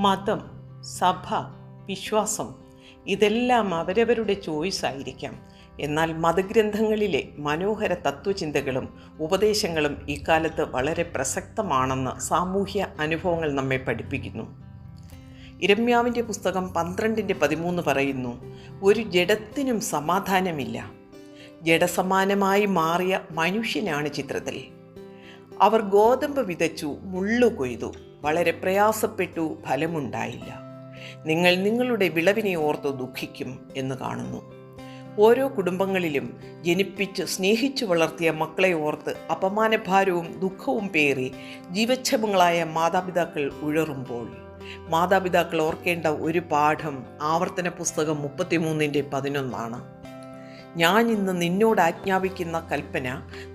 മതം, സഭ, വിശ്വാസം ഇതെല്ലാം അവരവരുടെ ചോയ്സ് ആയിരിക്കാം. എന്നാൽ മതഗ്രന്ഥങ്ങളിലെ മനോഹര തത്വചിന്തകളും ഉപദേശങ്ങളും ഇക്കാലത്ത് വളരെ പ്രസക്തമാണെന്ന് സാമൂഹ്യ അനുഭവങ്ങൾ നമ്മെ പഠിപ്പിക്കുന്നു. ഇരമ്യാവിൻ്റെ പുസ്തകം 12:13 പറയുന്നു, ഒരു ജഡത്തിനും സമാധാനമില്ല. ജഡസമാനമായി മാറിയ മനുഷ്യനാണ് ചിത്രത്തിൽ. അവർ ഗോതമ്പ് വിതച്ചു, മുള്ളു കൊയ്തു, വളരെ പ്രയാസപ്പെട്ടു, ഫലമുണ്ടായില്ല. നിങ്ങൾ നിങ്ങളുടെ വിളവിനെ ഓർത്ത് ദുഃഖിക്കും എന്ന് കാണുന്നു. ഓരോ കുടുംബങ്ങളിലും ജനിപ്പിച്ച് സ്നേഹിച്ചു വളർത്തിയ മക്കളെ ഓർത്ത് അപമാനഭാരവും ദുഃഖവും പേറി ജീവച്ഛവങ്ങളായ മാതാപിതാക്കൾ ഉഴറുമ്പോൾ മാതാപിതാക്കൾ ഓർക്കേണ്ട ഒരു പാഠം ആവർത്തന പുസ്തകം 33:11 ഞാൻ ഇന്ന് നിന്നോട് ആജ്ഞാപിക്കുന്ന കൽപ്പന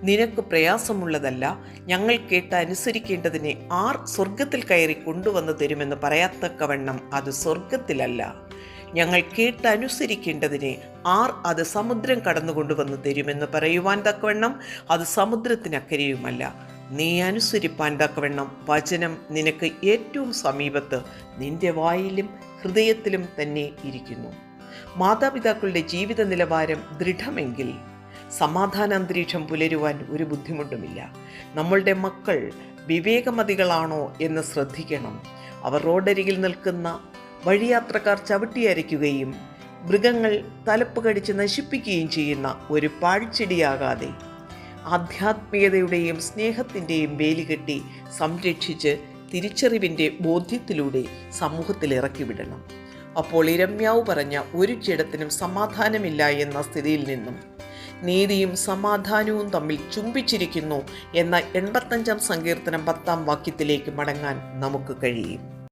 നിനക്ക് പ്രയാസമുള്ളതല്ല, ഞങ്ങൾ കേട്ട് അനുസരിക്കേണ്ടതിനെ ആർ സ്വർഗത്തിൽ കയറി കൊണ്ടുവന്ന് തരുമെന്ന് പറയത്തക്കവണ്ണം അത് സ്വർഗത്തിലല്ല, ഞങ്ങൾ കേട്ട് അനുസരിക്കേണ്ടതിനെ ആർ അത് സമുദ്രം കടന്നു കൊണ്ടുവന്ന് തരുമെന്ന് പറയുവാൻ തക്കവണ്ണം അത് സമുദ്രത്തിനക്കരെയുമല്ല, നീ അനുസരിപ്പാൻ തക്കവണ്ണം വചനം നിനക്ക് ഏറ്റവും സമീപത്ത് നിന്റെ വായിലും ഹൃദയത്തിലും തന്നെ ഇരിക്കുന്നു. മാതാപിതാക്കളുടെ ജീവിത നിലവാരം ദൃഢമെങ്കിൽ സമാധാനാന്തരീക്ഷം പുലരുവാൻ ഒരു ബുദ്ധിമുട്ടുമില്ല. നമ്മളുടെ മക്കൾ വിവേകമതികളാണോ എന്ന് ശ്രദ്ധിക്കണം. അവർ റോഡരികിൽ നിൽക്കുന്ന വഴിയാത്രക്കാർ ചവിട്ടിയരയ്ക്കുകയും മൃഗങ്ങൾ തലപ്പ് കടിച്ച് നശിപ്പിക്കുകയും ചെയ്യുന്ന ഒരു പാഴ്ചെടിയാകാതെ ആധ്യാത്മികതയുടെയും സ്നേഹത്തിൻ്റെയും വേലികെട്ടി സംരക്ഷിച്ച് തിരിച്ചറിവിൻ്റെ ബോധ്യത്തിലൂടെ സമൂഹത്തിൽ ഇറക്കിവിടണം. അപ്പോൾ ഇരമ്യാവ് പറഞ്ഞ ഒരു ജഡത്തിനും സമാധാനമില്ല എന്ന സ്ഥിതിയിൽ നിന്നും നീതിയും സമാധാനവും തമ്മിൽ ചുംബിച്ചിരിക്കുന്നു എന്ന 85-ാം സങ്കീർത്തനം 10-ാം വാക്യത്തിലേക്ക് മടങ്ങാൻ നമുക്ക് കഴിയും.